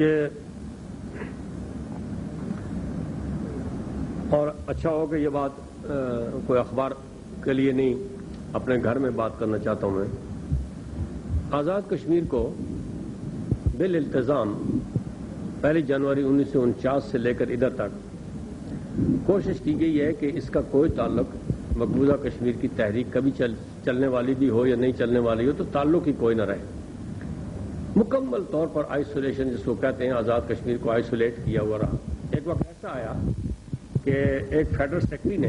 کہ اور اچھا ہو کہ یہ بات کوئی اخبار کے لیے نہیں، اپنے گھر میں بات کرنا چاہتا ہوں میں. آزاد کشمیر کو بالالتزام 1 جنوری 1949 سے لے کر ادھر تک کوشش کی گئی ہے کہ اس کا کوئی تعلق مقبوضہ کشمیر کی تحریک کبھی چلنے والی بھی ہو یا نہیں چلنے والی ہو تو تعلق ہی کوئی نہ رہے. مکمل طور پر آئسولیشن جس کو کہتے ہیں، آزاد کشمیر کو آئسولیٹ کیا ہوا رہا. ایک وقت ایسا آیا کہ ایک فیڈرل سیکرٹری نے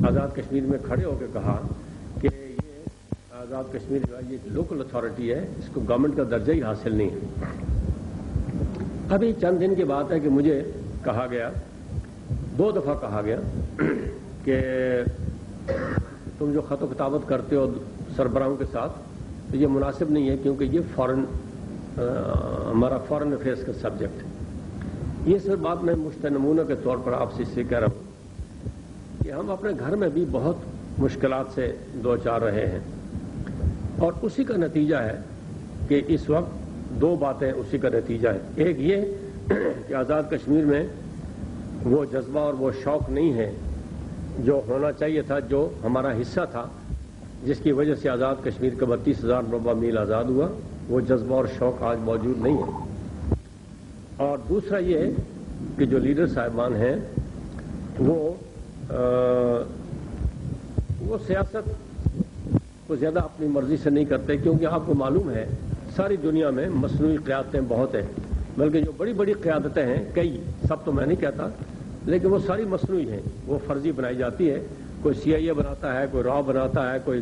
آزاد کشمیر میں کھڑے ہو کے کہا کہ یہ آزاد کشمیر جو ہے یہ لوکل اتھارٹی ہے، اس کو گورنمنٹ کا درجہ ہی حاصل نہیں ہے. ابھی چند دن کی بات ہے کہ مجھے کہا گیا، 2 دفعہ کہا گیا کہ تم جو خط و کتابت کرتے ہو سربراہوں کے ساتھ تو یہ مناسب نہیں ہے، کیونکہ یہ ہمارا فارن افیئرس کا سبجیکٹ ہے. یہ سب بات میں مشت نمونہ کے طور پر آپ سے اس سے کہہ رہا ہوں کہ ہم اپنے گھر میں بھی بہت مشکلات سے دوچار رہے ہیں، اور اسی کا نتیجہ ہے کہ اس وقت 2 باتیں اسی کا نتیجہ ہے. ایک یہ کہ آزاد کشمیر میں وہ جذبہ اور وہ شوق نہیں ہے جو ہونا چاہیے تھا، جو ہمارا حصہ تھا، جس کی وجہ سے آزاد کشمیر کا 32,000 مربع میل آزاد ہوا. وہ جذبہ اور شوق آج موجود نہیں ہے. اور دوسرا یہ ہے کہ جو لیڈر صاحبان ہیں وہ سیاست کو زیادہ اپنی مرضی سے نہیں کرتے، کیونکہ آپ کو معلوم ہے ساری دنیا میں مصنوعی قیادتیں بہت ہیں، بلکہ جو بڑی بڑی قیادتیں ہیں، کئی، سب تو میں نہیں کہتا، لیکن وہ ساری مصنوعی ہیں، وہ فرضی بنائی جاتی ہے. کوئی CIA بناتا ہے، کوئی راو بناتا ہے، کوئی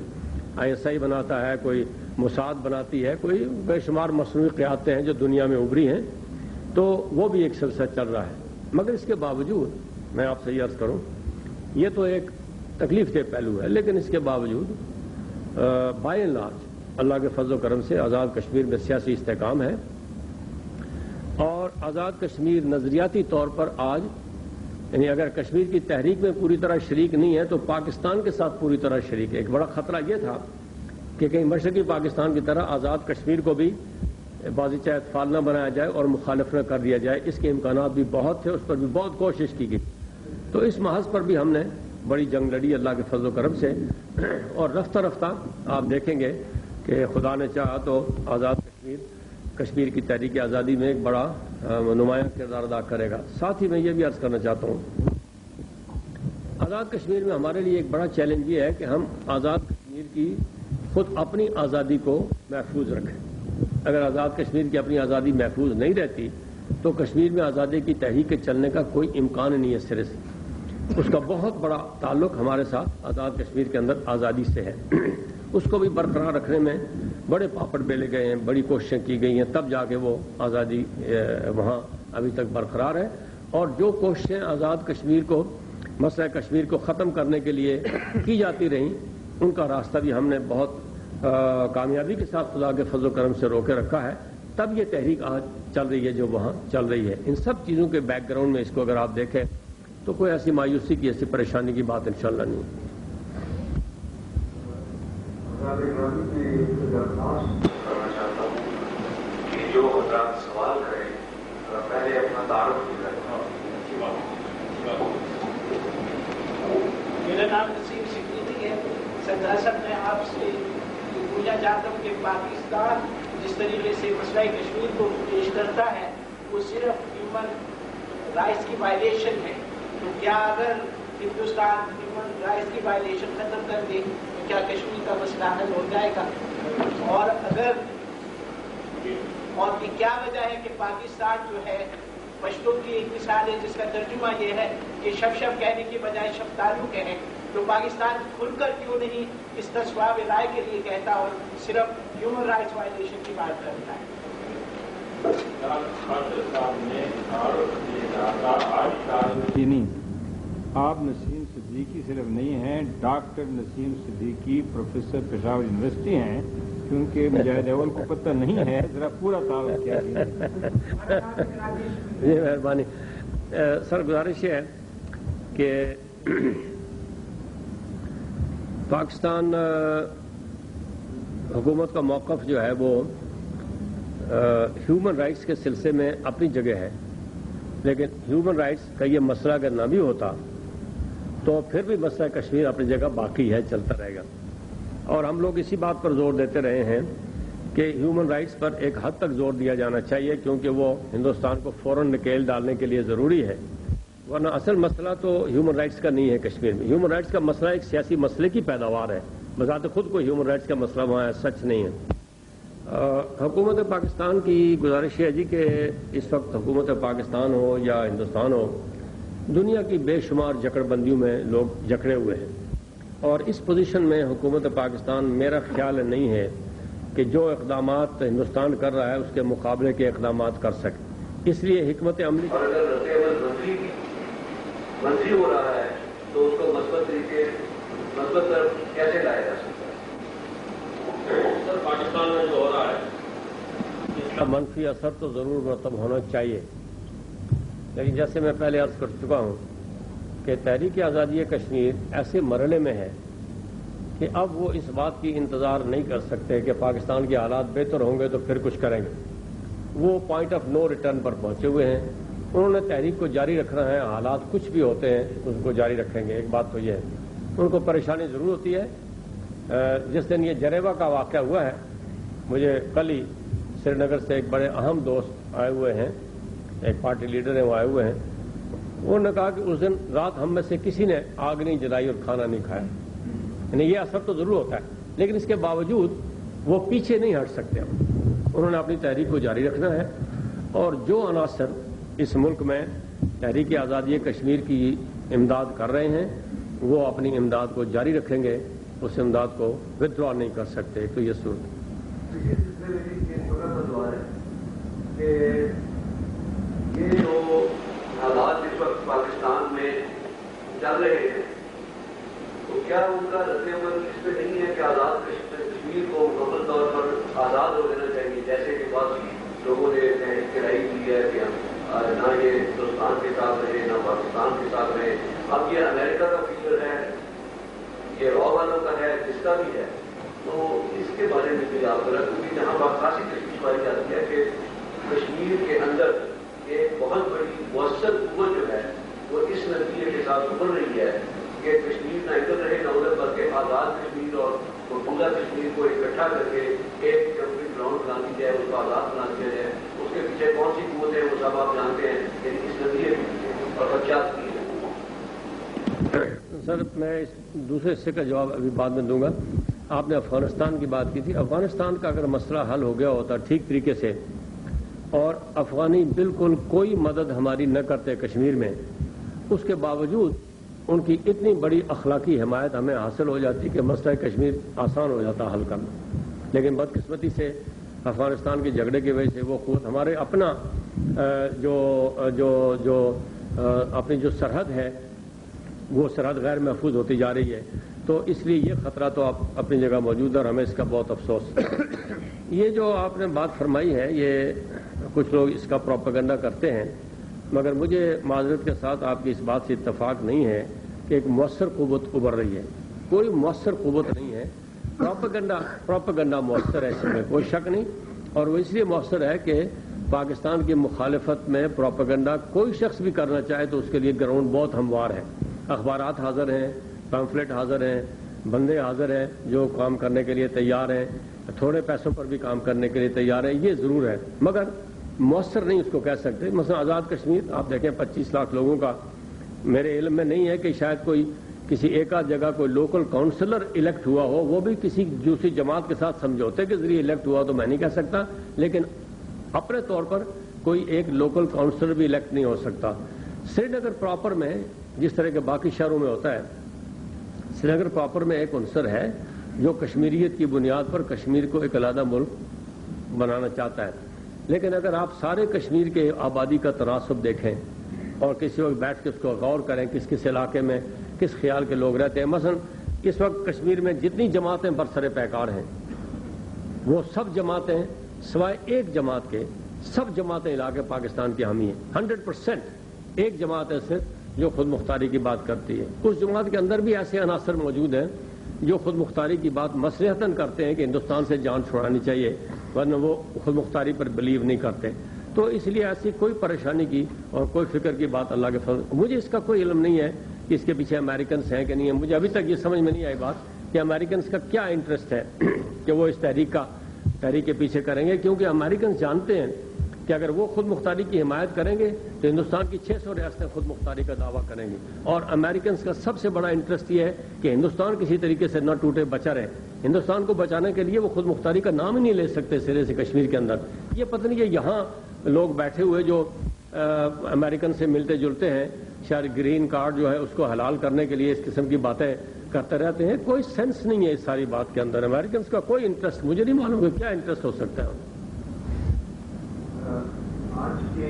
ISI بناتا ہے، کوئی موساد بناتی ہے، کوئی بے شمار مصنوعی قیادتیں ہیں جو دنیا میں ابھری ہیں. تو وہ بھی ایک سلسلہ چل رہا ہے. مگر اس کے باوجود میں آپ سے یہ عرض کروں، یہ تو ایک تکلیف دہ پہلو ہے، لیکن اس کے باوجود بائی اینڈ لارج اللہ کے فضل و کرم سے آزاد کشمیر میں سیاسی استحکام ہے. اور آزاد کشمیر نظریاتی طور پر آج، یعنی اگر کشمیر کی تحریک میں پوری طرح شریک نہیں ہے تو پاکستان کے ساتھ پوری طرح شریک ہے. ایک بڑا خطرہ یہ تھا کہ کہیں مشرقی پاکستان کی طرح آزاد کشمیر کو بھی بازی چاہت فال نہ بنایا جائے اور مخالف نہ کر دیا جائے. اس کے امکانات بھی بہت تھے، اس پر بھی بہت کوشش کی گئی. تو اس محض پر بھی ہم نے بڑی جنگ لڑی اللہ کے فضل و کرم سے، اور رفتہ رفتہ آپ دیکھیں گے کہ خدا نے چاہا تو آزاد کشمیر کی تحریک آزادی میں ایک بڑا نمایاں کردار ادا کرے گا. ساتھ ہی میں یہ بھی عرض کرنا چاہتا ہوں، آزاد کشمیر میں ہمارے لیے ایک بڑا چیلنج یہ ہے کہ ہم آزاد کشمیر کی خود اپنی آزادی کو محفوظ رکھیں. اگر آزاد کشمیر کی اپنی آزادی محفوظ نہیں رہتی تو کشمیر میں آزادی کی تحریک کے چلنے کا کوئی امکان نہیں ہے سرے سے. اس کا بہت بڑا تعلق ہمارے ساتھ آزاد کشمیر کے اندر آزادی سے ہے. اس کو بھی برقرار رکھنے میں بڑے پاپڑ بیلے گئے ہیں، بڑی کوششیں کی گئی ہیں، تب جا کے وہ آزادی وہاں ابھی تک برقرار ہے. اور جو کوششیں آزاد کشمیر کو، مسئلہ کشمیر کو ختم کرنے کے لیے کی جاتی رہیں، ان کا راستہ بھی ہم نے بہت کامیابی کے ساتھ خدا کے فضل و کرم سے روکے رکھا ہے. تب یہ تحریک آج چل رہی ہے جو وہاں چل رہی ہے. ان سب چیزوں کے بیک گراؤنڈ میں اس کو اگر آپ دیکھیں تو کوئی ایسی مایوسی کی، ایسی پریشانی کی بات انشاءاللہ نہیں ہے. درخواست کرنا چاہتا ہوں کہ جو حضرات سوال کریں پہلے اپنا تعارف بھی کریں. میرا نام نسیم صدیقی ہے. سردار صاحب میں آپ سے پوچھنا چاہتا ہوں کہ پاکستان جس طریقے سے مسئلہ کشمیر کو پیش کرتا ہے وہ صرف ہیومن رائٹس کی وائلیشن ہے. تو کیا اگر ہندوستان ہیومن رائٹس کی وائلیشن ختم کر دے تو کیا کشمیر کا مسئلہ حل ہو جائے گا؟ اور کیا وجہ ہے کہ پاکستان جو ہے پشتو کی ایک مثال ہے جس کا ترجمہ یہ ہے کہ شب شب کہنے کی بجائے شب تالو کہیں، تو پاکستان کھل کر کیوں نہیں اس تصواب رائے کے لیے کہتا اور صرف ہیومن رائٹس وائلیشن کی بات کرتا ہے؟ آپ نسیم صدیقی صرف نہیں ہیں، ڈاکٹر نسیم صدیقی پروفیسر پشاور یونیورسٹی ہیں، کیونکہ مجاہد اول کو پتہ نہیں ہے. ذرا پورا تعارف کیا گیا. جی مہربانی. سر گزارش یہ ہے کہ پاکستان حکومت کا موقف جو ہے وہ ہیومن رائٹس کے سلسلے میں اپنی جگہ ہے، لیکن ہیومن رائٹس کا یہ مسئلہ اگر نہ بھی ہوتا تو پھر بھی مسئلہ کشمیر اپنی جگہ باقی ہے، چلتا رہے گا. اور ہم لوگ اسی بات پر زور دیتے رہے ہیں کہ ہیومن رائٹس پر ایک حد تک زور دیا جانا چاہیے، کیونکہ وہ ہندوستان کو فوراً نکیل ڈالنے کے لیے ضروری ہے، ورنہ اصل مسئلہ تو ہیومن رائٹس کا نہیں ہے. کشمیر میں ہیومن رائٹس کا مسئلہ ایک سیاسی مسئلے کی پیداوار ہے، بذات خود کو ہیومن رائٹس کا مسئلہ وہاں سچ نہیں ہے. حکومت پاکستان کی گزارش ہے جی کہ اس وقت حکومت پاکستان ہو یا ہندوستان ہو، دنیا کی بے شمار جکڑ بندیوں میں لوگ جکڑے ہوئے ہیں، اور اس پوزیشن میں حکومت پاکستان میرا خیال نہیں ہے کہ جو اقدامات ہندوستان کر رہا ہے اس کے مقابلے کے اقدامات کر سکے. اس لیے حکمت عملی اور اگر منتری ہو رہا ہے تو اس کو مثبت طرف کیسے لایا جا سکتا ہے؟ سر، پاکستان میں جو ہو رہا ہے اس کا منفی اثر تو ضرور مرتب ہونا چاہیے، لیکن جیسے میں پہلے عرض کر چکا ہوں کہ تحریک آزادی کشمیر ایسے مرحلے میں ہے کہ اب وہ اس بات کی انتظار نہیں کر سکتے کہ پاکستان کے حالات بہتر ہوں گے تو پھر کچھ کریں گے. وہ پوائنٹ آف نو ریٹرن پر پہنچے ہوئے ہیں. انہوں نے تحریک کو جاری رکھنا ہے، حالات کچھ بھی ہوتے ہیں اس کو جاری رکھیں گے. ایک بات تو یہ ہے، ان کو پریشانی ضرور ہوتی ہے. جس دن یہ جریبا کا واقعہ ہوا ہے، مجھے کل ہی سری نگر سے ایک بڑے اہم دوست آئے ہوئے ہیں، ایک پارٹی لیڈر ہیں، وہ آئے ہوئے ہیں. انہوں نے کہا کہ اس دن رات ہم میں سے کسی نے آگ نہیں جلائی اور کھانا نہیں کھایا. یعنی یہ اثر تو ضرور ہوتا ہے، لیکن اس کے باوجود وہ پیچھے نہیں ہٹ سکتے. انہوں نے اپنی تحریک کو جاری رکھنا ہے، اور جو عناصر اس ملک میں تحریک آزادی کشمیر کی امداد کر رہے ہیں وہ اپنی امداد کو جاری رکھیں گے، اس امداد کو ودرا نہیں کر سکتے. تو یہ صورت یہ جو حالات اس وقت پاکستان میں چل رہے ہیں تو کیا ان کا رد عمل اس پہ نہیں ہے کہ آزاد کشمیر کو مکمل طور پر آزاد ہو دینا چاہیے، جیسے کہ بعض لوگوں نے اختراعی کی ہے کہ نہ یہ ہندوستان کے ساتھ رہے نہ پاکستان کے ساتھ رہے. اب یہ امریکہ کا فیچر ہے، یہ را والوں کا ہے، جس کا بھی ہے. تو اس کے بارے میں بھی آپ ذرا، کیونکہ جہاں بات خاصی تشویش پائی جاتی ہے کہ کشمیر کے اندر ایک بہت بڑی مؤثر قوت جو ہے وہ اس نتیجے کے ساتھ ابھر رہی ہے کہ کشمیر نہ ادھر رہے نہ ادھر، بلکہ آزاد کشمیر اور مقبوضہ کشمیر کو اکٹھا کر کے ایک کمپلیٹ گراؤنڈ بنا دی جائے، اس کو آزاد بنا دیا جائے. اس کے پیچھے کون سی قوت ہے وہ سب آپ جانتے ہیں، یعنی اس نتیجے کے پیچھے اور خدشات کی ہے. سر، میں اس دوسرے حصے کا جواب ابھی بعد میں دوں گا. آپ نے افغانستان کی بات کی تھی. افغانستان کا اگر مسئلہ حل ہو گیا ہوتا ٹھیک طریقے سے اور افغانی بالکل کوئی مدد ہماری نہ کرتے کشمیر میں، اس کے باوجود ان کی اتنی بڑی اخلاقی حمایت ہمیں حاصل ہو جاتی کہ مسئلہ کشمیر آسان ہو جاتا حل کرنا. لیکن بدقسمتی سے افغانستان کے جھگڑے کی وجہ سے وہ قوت ہمارے اپنا اپنی جو سرحد ہے وہ سرحد غیر محفوظ ہوتی جا رہی ہے. تو اس لیے یہ خطرہ تو آپ اپنی جگہ موجود ہے اور ہمیں اس کا بہت افسوس. یہ جو آپ نے بات فرمائی ہے یہ کچھ لوگ اس کا پروپیگنڈا کرتے ہیں، مگر مجھے معذرت کے ساتھ آپ کی اس بات سے اتفاق نہیں ہے کہ ایک مؤثر قوت ابھر رہی ہے. کوئی مؤثر قوت نہیں ہے. پروپیگنڈا مؤثر ہے، اس میں کوئی شک نہیں. اور وہ اس لیے مؤثر ہے کہ پاکستان کی مخالفت میں پروپیگنڈا کوئی شخص بھی کرنا چاہے تو اس کے لیے گراؤنڈ بہت ہموار ہے. اخبارات حاضر ہیں، پمفلٹ حاضر ہیں، بندے حاضر ہیں جو کام کرنے کے لیے تیار ہیں، تھوڑے پیسوں پر بھی کام کرنے کے لیے تیار ہیں. یہ ضرور ہے، مگر مؤثر نہیں اس کو کہہ سکتے. مثلا آزاد کشمیر آپ دیکھیں 25 لاکھ لوگوں کا، میرے علم میں نہیں ہے کہ شاید کوئی کسی ایک آدھ جگہ کوئی لوکل کاؤنسلر الیکٹ ہوا ہو، وہ بھی کسی دوسری جماعت کے ساتھ سمجھوتے کے ذریعے الیکٹ ہوا تو میں نہیں کہہ سکتا، لیکن اپنے طور پر کوئی ایک لوکل کاؤنسلر بھی الیکٹ نہیں ہو سکتا. سری نگر پراپر میں جس طرح کے باقی شہروں میں ہوتا ہے، سری نگر پراپر میں ایک عنصر ہے جو کشمیریت کی بنیاد پر کشمیر کو ایک علیحدہ ملک بنانا چاہتا ہے. لیکن اگر آپ سارے کشمیر کے آبادی کا تناسب دیکھیں اور کسی وقت بیٹھ کے اس کو غور کریں کس کس علاقے میں کس خیال کے لوگ رہتے ہیں. مثلا اس وقت کشمیر میں جتنی جماعتیں برسر پیکار ہیں وہ سب جماعتیں سوائے ایک جماعت کے، سب جماعتیں علاقے پاکستان کی حامی ہیں. 100% ایک جماعت ہے صرف جو خود مختاری کی بات کرتی ہے. اس جماعت کے اندر بھی ایسے عناصر موجود ہیں جو خود مختاری کی بات مصلحتاً کرتے ہیں کہ ہندوستان سے جان چھڑانی چاہیے. ورنہ وہ خود مختاری پر بلیو نہیں کرتے. تو اس لیے ایسی کوئی پریشانی کی اور کوئی فکر کی بات اللہ کے فضل. مجھے اس کا کوئی علم نہیں ہے کہ اس کے پیچھے امریکنس ہیں کہ نہیں ہے. مجھے ابھی تک یہ سمجھ میں نہیں آئی بات کہ امریکنس کا کیا انٹرسٹ ہے کہ وہ اس تحریک کے پیچھے کریں گے، کیونکہ امریکنس جانتے ہیں کہ اگر وہ خود مختاری کی حمایت کریں گے تو ہندوستان کی 600 ریاستیں خود مختاری کا دعویٰ کریں گی. اور امریکنس کا سب سے بڑا انٹرسٹ یہ ہے کہ ہندوستان کسی طریقے سے نہ ٹوٹے، بچا رہے. ہندوستان کو بچانے کے لیے وہ خود مختاری کا نام ہی نہیں لے سکتے سرے سے کشمیر کے اندر. یہ پتہ نہیں کہ یہاں لوگ بیٹھے ہوئے جو امریکن سے ملتے جلتے ہیں، شاید گرین کارڈ جو ہے اس کو حلال کرنے کے لیے اس قسم کی باتیں کرتے رہتے ہیں. کوئی سینس نہیں ہے اس ساری بات کے اندر. امریکنس کا کوئی انٹرسٹ مجھے نہیں معلوم کہ کیا انٹرسٹ ہو سکتا ہے. آج کے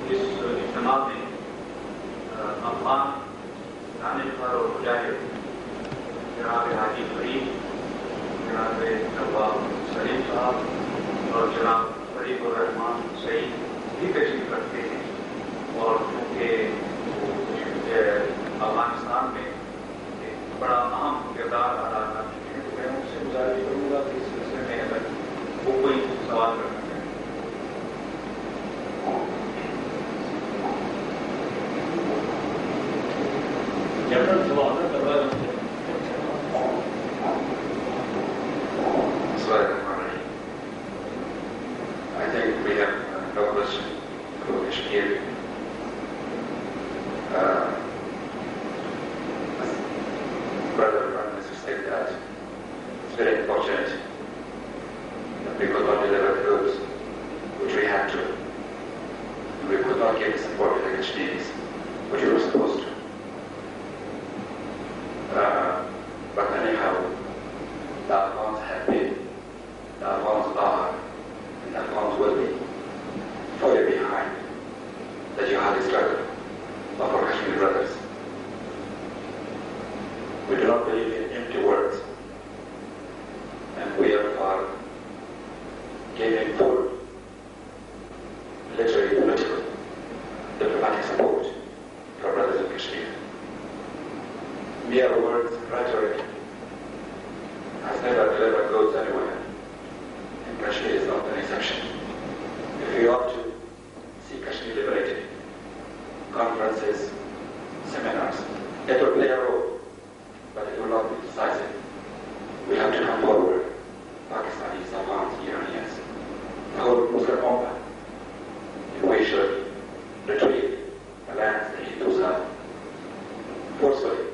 اس اجتماع میں افغان دانشور اور مجاہد جناب حاجی فرید، جناب نواب سلیم صاحب اور جناب فرید الرحمان سعید بھی تشریف رکھتے ہیں. اور چونکہ افغانستان میں ایک بڑا اہم کردار ادا کر چکے ہیں، تو میں ان سے گزارش کروں گا کہ اس سلسلے میں اگر وہ کوئی سوال کرنا چاہیں. جنرل سوال کر رہا ہے. I think we have no question for Kashmir. Brother Prime Minister said that it's very unfortunate that we could not deliver the goods which we had to. We could not give the support to the Kashmiris, which we were supposed to. But anyhow, the Afghans have been, the Afghans are, and the Afghans will be fully behind the jihadi struggle of our Kashmiri brothers. We do not believe in empty words, and we are for giving full military, political, diplomatic support to our brothers in Kashmir. Mere words, rhetoric has never delivered goods anywhere, and Kashmir is not an exception. If we ought to see Kashmir liberated, conferences, seminars, it will play a role, but it will not be decisive. We have to come forward, Pakistanis, Afghans, Iranians, the whole Muslim Ummah, if we should retrieve the lands the Hindus have forcefully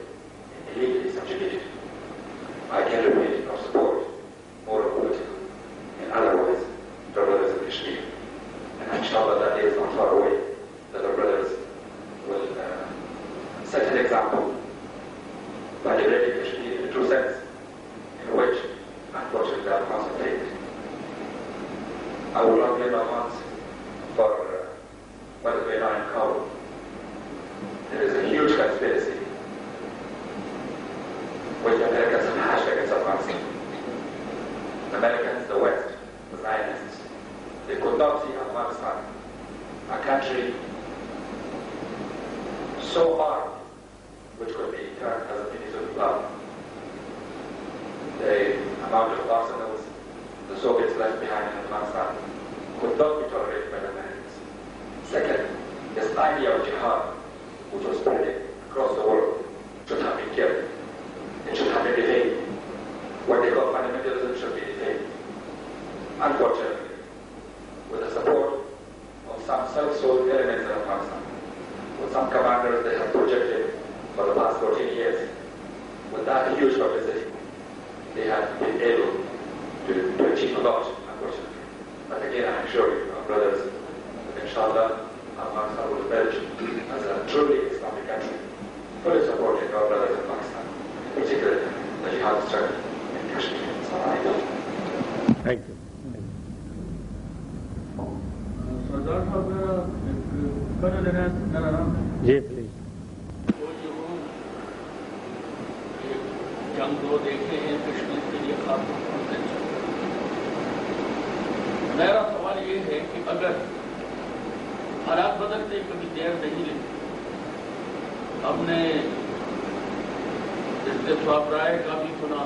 and illegally subjugated. I can repeat our support, moral, political, and otherwise, to our brothers in Kashmir. And inshallah that day is not far away, that our brothers will set an example by liberating Kashmir in the true sense, in which, unfortunately, the Afghans have taken. I will not blame Afghans for what is going on in Kabul. There is a huge conspiracy which the Americans have hashed against Afghanistan. The Americans, the West, the Zionists, they could not see Afghanistan, a country so armed, which could be turned as a piece of blood. The amount of arsenals the Soviets left behind in Afghanistan could not be tolerated by the Americans. Second, this idea of jihad, which was spreading across the world, should have been killed. It should have been defamed. What they call fundamentalism should be defamed. Unfortunately, with the support of some self-sold elements in Afghanistan, with some commanders they have projected for the past 14 years, with that huge publicity, they have been able to achieve a lot, unfortunately. But again, I assure you, our brothers, that inshallah, Afghanistan will emerge as a truly Islamic country, fully supporting our brothers in Pakistan, particularly the jihad struggle in Kashmir. Thank you. سردار صاحب میرا جی please. وہ جو جنگ دو دیکھے ہیں کشمیر کے لیے خاتون ہوتے ہیں. میرا سوال یہ ہے کہ اگر حالات بدلتے کبھی دیر نہیں لگتی، ہم نے استفسار رائے کا بھی سنا،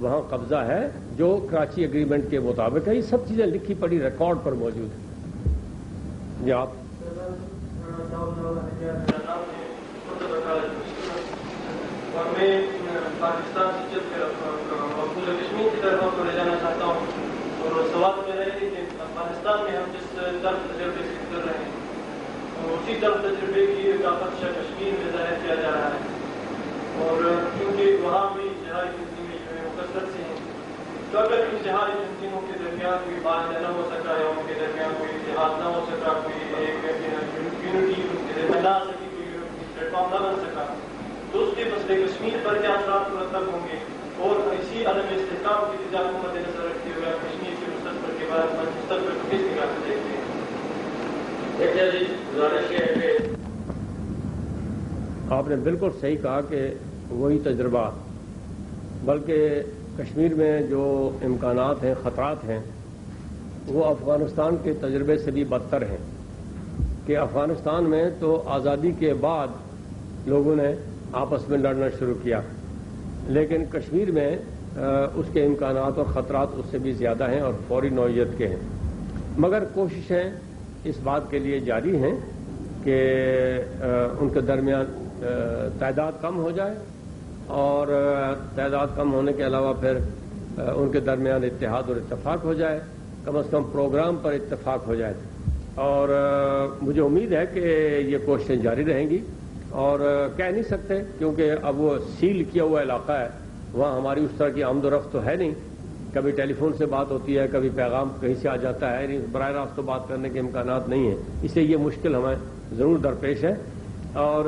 وہاں قبضہ ہے جو کراچی ایگریمنٹ کے مطابق ہے. یہ سب چیزیں لکھی پڑی ریکارڈ پر موجود ہیں. جی آپ اور میں پاکستان سے چل کر مقبول کشمیر کی طرف کو لے جانا چاہتا ہوں. اور سوال میرا یہ ہے کہ پاکستان میں ہم جس طرف تجربے سے کر رہے ہیں اسی طرف تجربے کی اضافت کشمیر میں ظاہر کیا جا رہا ہے. اور کیونکہ وہاں بھی جہادی تنظیمیں جو ہے وہ کثرت سے ہیں, تو اگر ان جہادی تنظیموں کے درمیان کوئی بات نہ ہو سکا یا ان کے درمیان کوئی اتحاد نہ ہو سکا, کوئی ایک یونٹی ان کے درمیان نہ آ سکی, کوئی پلیٹ فارم نہ بن سکا, تو اس کے مسئلے کشمیر پر کیا اثرات مرتب ہوں گے. اور اسی عدم استحکام کی تجارت کو مد نظر رکھتے ہوئے کشمیر کے مستقبل کے بارے میں مستقبل کو کس نگاہ سے دیکھتے ہیں؟ آپ نے بالکل صحیح کہا کہ وہی تجربات, بلکہ کشمیر میں جو امکانات ہیں, خطرات ہیں, وہ افغانستان کے تجربے سے بھی بدتر ہیں. کہ افغانستان میں تو آزادی کے بعد لوگوں نے آپس میں لڑنا شروع کیا, لیکن کشمیر میں اس کے امکانات اور خطرات اس سے بھی زیادہ ہیں اور فوری نوعیت کے ہیں. مگر کوششیں اس بات کے لیے جاری ہیں کہ ان کے درمیان تعداد کم ہو جائے, اور تعداد کم ہونے کے علاوہ پھر ان کے درمیان اتحاد اور اتفاق ہو جائے, کم از کم پروگرام پر اتفاق ہو جائے. اور مجھے امید ہے کہ یہ کوششیں جاری رہیں گی. اور کہہ نہیں سکتے کیونکہ اب وہ سیل کیا ہوا علاقہ ہے, وہاں ہماری اس طرح کی آمد و رفت تو ہے نہیں. کبھی ٹیلی فون سے بات ہوتی ہے, کبھی پیغام کہیں سے آ جاتا ہے, براہ راست تو بات کرنے کے امکانات نہیں ہیں. اس لیے یہ مشکل ہمیں ضرور درپیش ہے. اور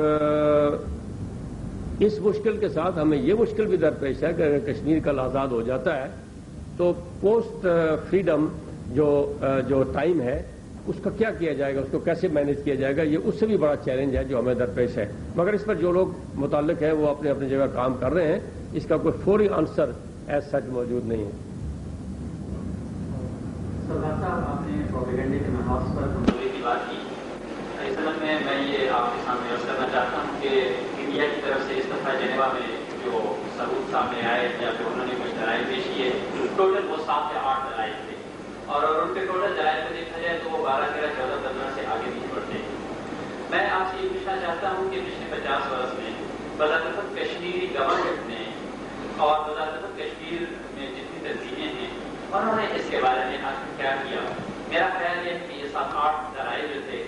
اس مشکل کے ساتھ ہمیں یہ مشکل بھی درپیش ہے کہ اگر کشمیر کل آزاد ہو جاتا ہے تو پوسٹ فریڈم جو ٹائم ہے اس کا کیا کیا جائے گا, اس کو کیسے مینیج کیا جائے گا, یہ اس سے بھی بڑا چیلنج ہے جو ہمیں درپیش ہے. مگر اس پر جو لوگ متعلق ہیں وہ اپنے اپنی جگہ کام کر رہے ہیں. اس کا کوئی فوری آنسر ایز سچ موجود نہیں ہے. سردار صاحب, آپ نے پروپیگنڈے کے محاذ پر کمزوری کی بات کی. اس سبب میں یہ آپ کے سامنے عرض کرنا چاہتا ہوں کہ انڈیا کی طرف سے اس دفعہ جنیوا میں جو ثبوت سامنے آئے یا پھر انہوں نے کچھ دلائل پیش کیے, ٹوٹل وہ 7 یا 8 دلائل تھے, اور ان کے ٹوٹل دلائل کو دیکھا جائے تو وہ 12, 13, 14, 15 سے آگے نہیں بڑھتے. میں آپ سے یہ پوچھنا چاہتا ہوں کہ پچھلے 50 برس میں بذات کشمیری گورنمنٹ نے اور بذات کشمیر میں جتنی تنظیمیں ہیں انہوں نے اس کے بارے میں آج کیا کیا. میرا خیال یہ ہے کہ یہ 7-8 دلائل جو تھے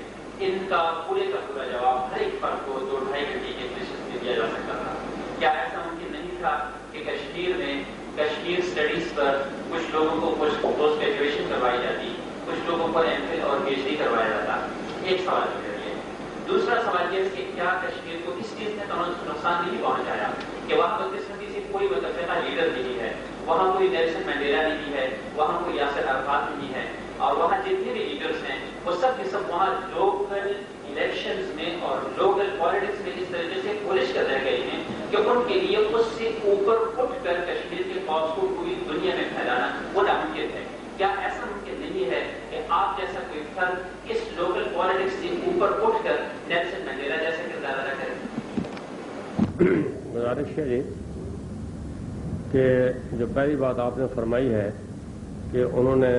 ان کا پورے کا پورا جواب ہر ایک فرد کو 2-2.5 گھنٹے کے سیشن میں دیا جا سکتا تھا. کیا ایسا ممکن نہیں تھا کہ کشمیر میں کشمیر اسٹڈیز پر کچھ لوگوں کو پوسٹ گریجویشن کروائی جاتی, کچھ لوگوں پر MPhil اور PhD کروایا جاتا؟ ایک سوال ہے. دوسرا سوال یہ ہے کہ کیا کشمیر کو اس چیز نے نقصان نہیں پہنچایا کہ وہاں بدقسمتی سے کوئی متفقہ لیڈر نہیں ہے, وہاں کوئی نیلسن مینڈیلا نہیں ہے, وہاں کوئی یاسر عرفات نہیں ہے, اور وہاں جتنے بھی لیڈرز ہیں وہ سب کے سب وہاں لوکل الیکشنز میں اور لوکل پالیٹکس میں اس طریقے سے پولش کر رہ گئے ہیں کہ ان کے لیے اس سے اوپر اٹھ کر کشمیر کے قوس کو پوری دنیا میں پھیلانا وہ ناممکن ہے. کیا ایسا ممکن نہیں ہے کہ آپ جیسا کوئی فرد اس لوکل پالیٹکس سے اوپر اٹھ کر نیلسن مینڈیلا جیسا کردار ادا کرے؟ گزارش ہے جی کہ جو پہلی بات آپ نے فرمائی ہے کہ انہوں نے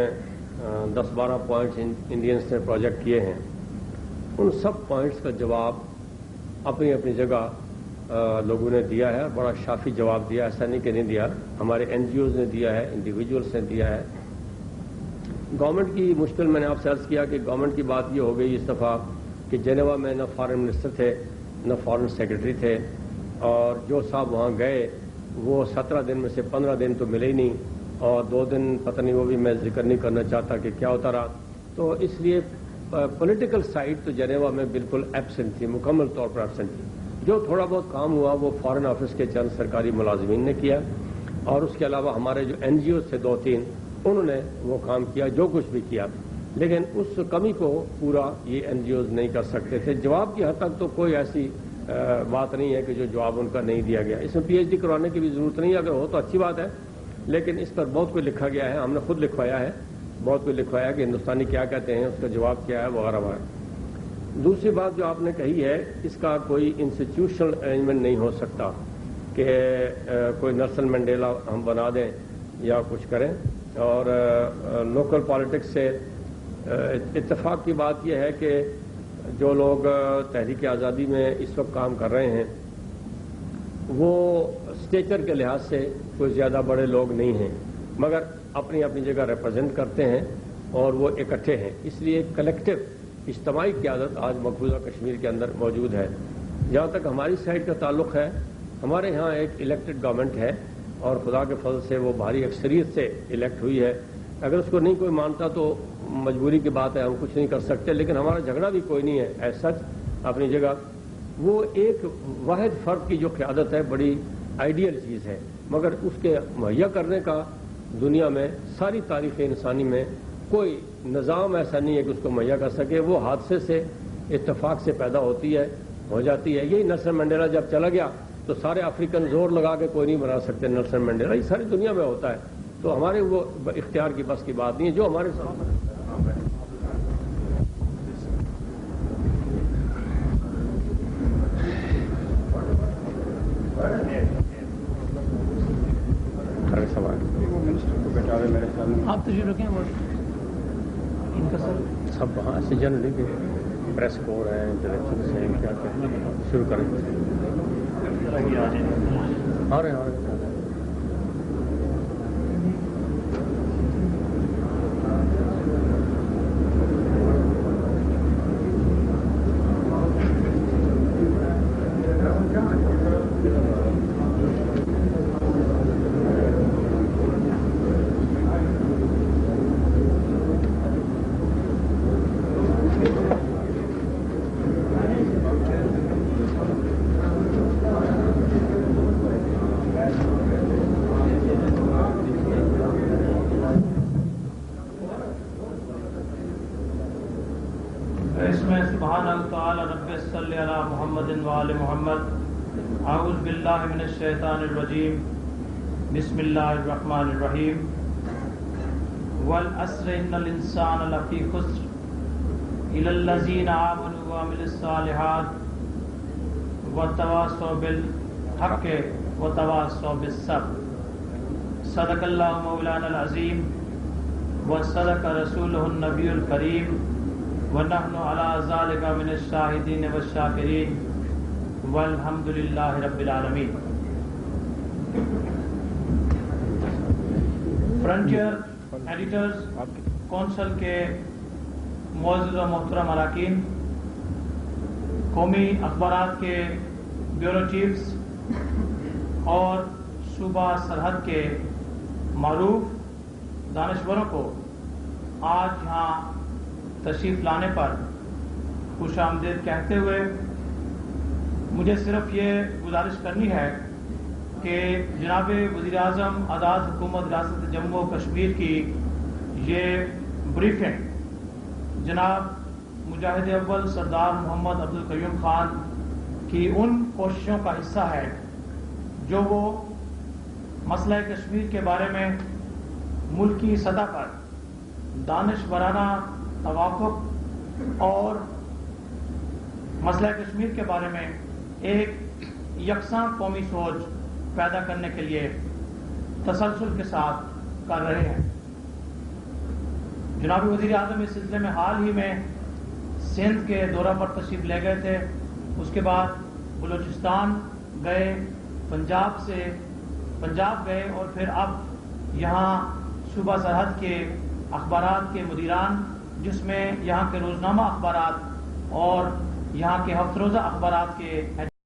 10-12 پوائنٹس انڈینس نے پروجیکٹ کیے ہیں, ان سب پوائنٹس کا جواب اپنی اپنی جگہ لوگوں نے دیا ہے, بڑا شافی جواب دیا. ایسا نہیں کہ نہیں دیا, ہمارے NGOز نے دیا ہے, انڈیویجولس نے دیا ہے. گورنمنٹ کی مشکل میں نے آپ سے عرض کیا کہ گورنمنٹ کی بات یہ ہو گئی اس دفعہ کہ جنیوا میں نہ فارن منسٹر تھے نہ فارن سیکرٹری تھے, اور جو صاحب وہاں گئے وہ 17 دن میں سے 15 دن تو ملے ہی نہیں, اور 2 دن پتہ نہیں, وہ بھی میں ذکر نہیں کرنا چاہتا کہ کیا ہوتا رہا. تو اس لیے پولیٹیکل سائڈ تو جنیوا میں بالکل ایبسنٹ تھی, مکمل طور پر ایبسنٹ تھی. جو تھوڑا بہت کام ہوا وہ فارن آفس کے چند سرکاری ملازمین نے کیا, اور اس کے علاوہ ہمارے جو NGOز تھے 2-3 انہوں نے وہ کام کیا جو کچھ بھی کیا. لیکن اس کمی کو پورا یہ NGOز نہیں کر سکتے تھے. جواب کی حد تک تو کوئی ایسی بات نہیں ہے کہ جو جواب ان کا نہیں دیا گیا. اس میں PhD کروانے کی بھی ضرورت نہیں ہے, اگر ہو تو اچھی بات ہے, لیکن اس پر بہت کچھ لکھا گیا ہے, ہم نے خود لکھوایا ہے, بہت کچھ لکھوایا کہ ہندوستانی کیا کہتے ہیں, اس کا جواب کیا ہے, وغیرہ وغیرہ. دوسری بات جو آپ نے کہی ہے, اس کا کوئی انسٹیٹیوشنل ارینجمنٹ نہیں ہو سکتا. کہ کوئی نیلسن منڈیلا ہم بنا دیں یا کچھ کریں. اور لوکل پالیٹکس سے اتفاق کی بات یہ ہے کہ جو لوگ تحریک آزادی میں اس وقت کام کر رہے ہیں وہ اسٹیچر کے لحاظ سے کوئی زیادہ بڑے لوگ نہیں ہیں، مگر اپنی اپنی جگہ ریپرزینٹ کرتے ہیں اور وہ اکٹھے ہیں. اس لیے کلیکٹو اجتماعی قیادت آج مقبوضہ کشمیر کے اندر موجود ہے. جہاں تک ہماری سائڈ کا تعلق ہے، ہمارے ہاں ایک الیکٹڈ گورنمنٹ ہے اور خدا کے فضل سے وہ بھاری اکثریت سے الیکٹ ہوئی ہے. اگر اس کو نہیں کوئی مانتا تو مجبوری کی بات ہے، ہم کچھ نہیں کر سکتے، لیکن ہمارا جھگڑا بھی کوئی نہیں ہے ایز سچ اپنی جگہ. وہ ایک واحد فرد کی جو قیادت ہے بڑی آئیڈیل چیز ہے، مگر اس کے مہیا کرنے کا دنیا میں ساری تاریخ انسانی میں کوئی نظام ایسا نہیں ہے کہ اس کو مہیا کر سکے. وہ حادثے سے اتفاق سے پیدا ہوتی ہے، ہو جاتی ہے. یہی نیلسن منڈیلا جب چلا گیا تو سارے افریقن زور لگا کے کوئی نہیں بنا سکتے نیلسن منڈیلا. یہ ساری دنیا میں ہوتا ہے، تو ہمارے وہ اختیار کی بس کی بات نہیں ہے جو ہمارے سامنے. آپ تشریف رکھیں وہ ان کا سر سب وہاں سے جنرلی کے پریس کور ہیں، انٹلیکچوئلس ہیں، کیا شروع کریں. آ رہے ہیں. محمد اعوذ باللہ من الشیطان الرجیم بسم اللہ الرحمن الرحیم والعصر ان الانسان لفی خسر الا الذین آمنوا وعملوا الصالحات وتواصوا بالحق وتواصوا بالصبر صدق اللہ مولانا العظیم وصدق رسولہ النبی الکریم ونحن علی ذلک من الشاہدین والشاکرین والحمد للہ رب العالمین. فرنٹیئر ایڈیٹرز کونسل کے معزز و محترم اراکین، قومی اخبارات کے بیورو چیفز اور صوبہ سرحد کے معروف دانشوروں کو آج یہاں تشریف لانے پر خوش آمدید کہتے ہوئے مجھے صرف یہ گزارش کرنی ہے کہ جناب وزیر اعظم آزاد حکومت ریاست جموں و کشمیر کی یہ بریفنگ جناب مجاہد اول سردار محمد عبد القیوم خان کی ان کوششوں کا حصہ ہے جو وہ مسئلہ کشمیر کے بارے میں ملکی سطح پر دانشورانہ توافق اور مسئلہ کشمیر کے بارے میں ایک یکساں قومی سوچ پیدا کرنے کے لیے تسلسل کے ساتھ کر رہے ہیں. جناب وزیر اعظم اس سلسلے میں حال ہی میں سندھ کے دورہ پر تشریف لے گئے تھے، اس کے بعد بلوچستان گئے، پنجاب گئے اور پھر اب یہاں صوبہ سرحد کے اخبارات کے مدیران، جس میں یہاں کے روزنامہ اخبارات اور یہاں کے ہفتہ روزہ اخبارات کے